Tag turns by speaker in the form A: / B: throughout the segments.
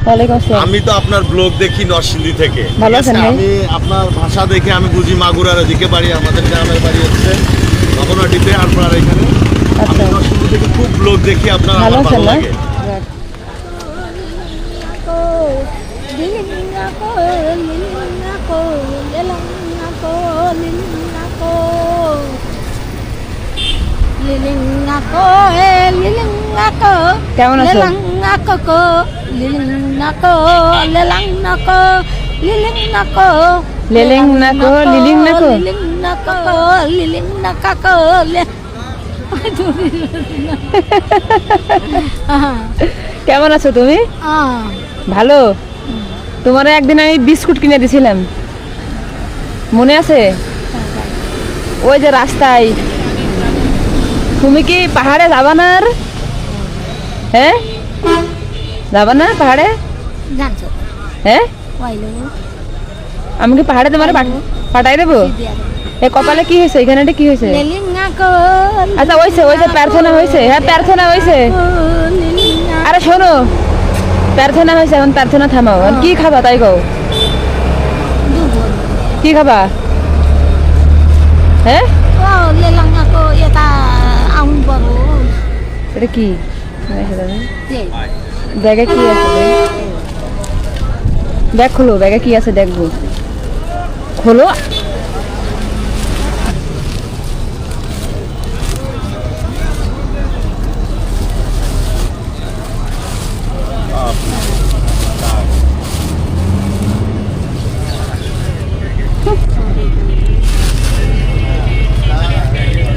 A: ওয়ালাইকুম আসসালাম।
B: আমি তো আপনার ব্লগ দেখি নরসিংদী থেকে।
A: ভালো আছেন ভাই?
B: আমি আপনার ভাষা দেখে আমি বুঝি মাগুরার এদিকে বাড়ি, আমাদের গ্রামের বাড়ি হচ্ছে নগরহাটিতে। আপনার এখানে আমি নরসিংদী থেকে খুব ব্লগ দেখি আপনার,
A: ভালো
B: আমার
A: আছেন
B: ভালো
A: না?
B: লাগে।
A: কেমন আছো? লেলেং নাকো লিলিং নাকো। কেমন আছো তুমি? ভালো। তোমার একদিন আমি বিস্কুট কিনে দিছিলাম, মনে আছে? ওই যে রাস্তায়। তুমি কি পাহাড়ে যাবা না আর? হ্যাঁ, যাবা না পাহাড়ে? হ্যাঁ, আমি কি পাহাড়ে তোমার পাঠাই দেবো? এ কপালে কি হয়েছে? এখানে কি হয়েছে? আচ্ছা হয়েছে, ওই যে প্রার্থনা হয়েছে। হ্যাঁ প্রার্থনা হয়েছে। আরে শোনো, প্রার্থনা হয়েছে, এখন প্রার্থনা থামাও। কি খাবা তাই কও? কি খাবা? হ্যাঁ, এটা কি ব্যাগে কি আছে? ব্যাগ খোলো, ব্যাগে কি আছে দেখবো। খোলো।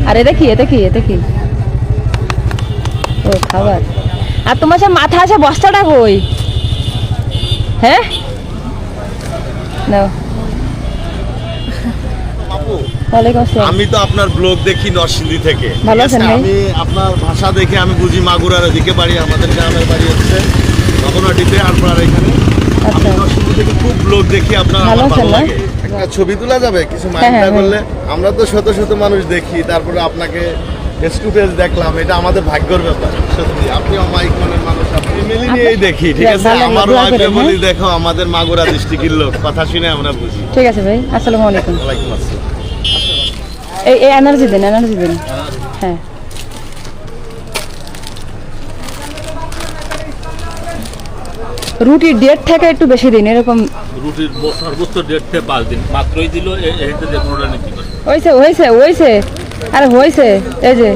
A: আর এটা কি? এটা কি? এটা কি? ও খাবার। আর তোমার সব মাথা আছে, বস্তাটা কই? হ্যাঁ নাও। ওয়ালাইকুম আসসালাম।
B: আমি তো আপনার ব্লগ দেখি নরসিংদী থেকে।
A: ভালো আছেন ভাই?
B: আমি আপনার ভাষা দেখে আমি বুঝি মাগুরার এদিকে বাড়ি, আমাদের গ্রামের বাড়ি হচ্ছে নগরহাটিতে। আপনার এখানে আমি নরসিংদী থেকে খুব ব্লগ দেখি আপনার,
A: ভালো
B: আমার ভালো
A: আছেন না?
B: লাগে। একটা ছবি তোলা যাবে কিছু মাইন্ড না করলে? আমরা তো শত শত মানুষ দেখি, তারপরে আপনাকে ফেস টু ফেস দেখলাম, এটা আমাদের ভাগ্যের ব্যাপার। সত্যি আপনি অমায়িক মনের মানুষ, আপনি মিলি নিয়েই দেখি। ঠিক আছে, আমার ওয়াইফে বলি দেখো আমাদের মাগুরা ডিস্ট্রিক্টের লোক, কথা শুনে আমরা বুঝি।
A: ঠিক আছে ভাই, আসসালামু আলাইকুম।
B: ওয়ালাইকুম আসসালাম।
A: এই এনার্জি দিন, এনার্জি দিন। হ্যাঁ, রুটির ডেট থেকে একটু বেশি দিন এরকম।
C: রুটির সর্বোচ্চ 1.5 থেকে 5 দিন মাত্রই দিল। এইটা যে কোনোটা নীতি করে
A: হয়েছে হয়েছে হয়েছে। আরে হয়েছে, এই যে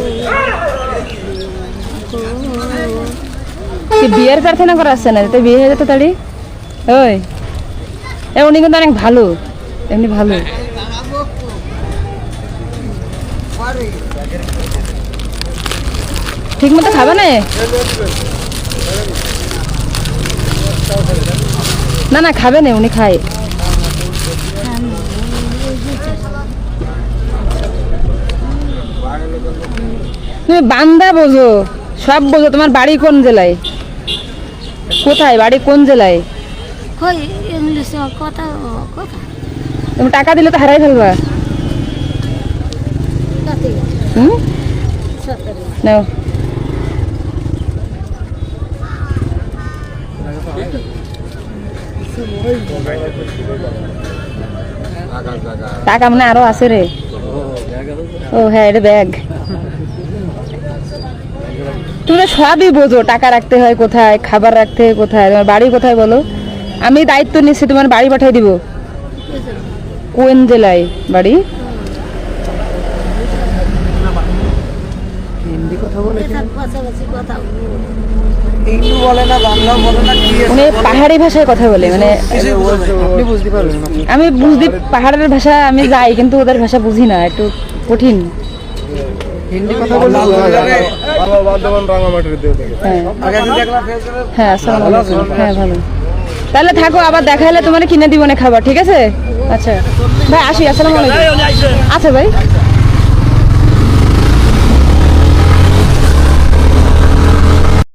A: বিয়ের প্রার্থনা করা আসছে না, তো বিয়ে হয়ে যেত তাড়ি। ওই উনি কিন্তু অনেক ভালো, এমনি ভালো। ঠিক মতো খাবে না? না না খাবে না, উনি খায়। তুমি বান্দা বোঝো, সব বোঝো। তোমার বাড়ি কোন জেলায়? কোথায় বাড়ি? কোন জেলায়? তুমি টাকা দিলে তো হারাই ফেলবা। নাও। টাকা মানে আরো আছে রে। ও হ্যাঁ, এটা ব্যাগ। তুমি সবই বোঝো, টাকা রাখতে হয় কোথায়, খাবার রাখতে হয় কোথায়, তোমার বাড়ি কোথায় বলো? আমি দায়িত্ব নিচ্ছি, তোমার বাড়ি পাঠিয়ে দিব। কোন জেলায় বাড়ি?
D: হিন্দি কথা বলে,
A: উনি পাহাড়ি ভাষায় কথা বলে, মানে
D: আপনি বুঝতে পারবেন।
A: আমি বুঝতে, পাহাড়ের ভাষা আমি যাই কিন্তু ওদের ভাষা বুঝি না, একটু কঠিন।
D: হিন্দি কথা বলতে
A: হ্যাঁ আসসালামু আলাইকুম। হ্যাঁ ভালো। তাহলে থাকো, আবার দেখা হলে তোমার কিনে দিব না খাবার, ঠিক আছে? আচ্ছা ভাই আসি, আসসালামু আলাইকুম। আচ্ছা ভাই।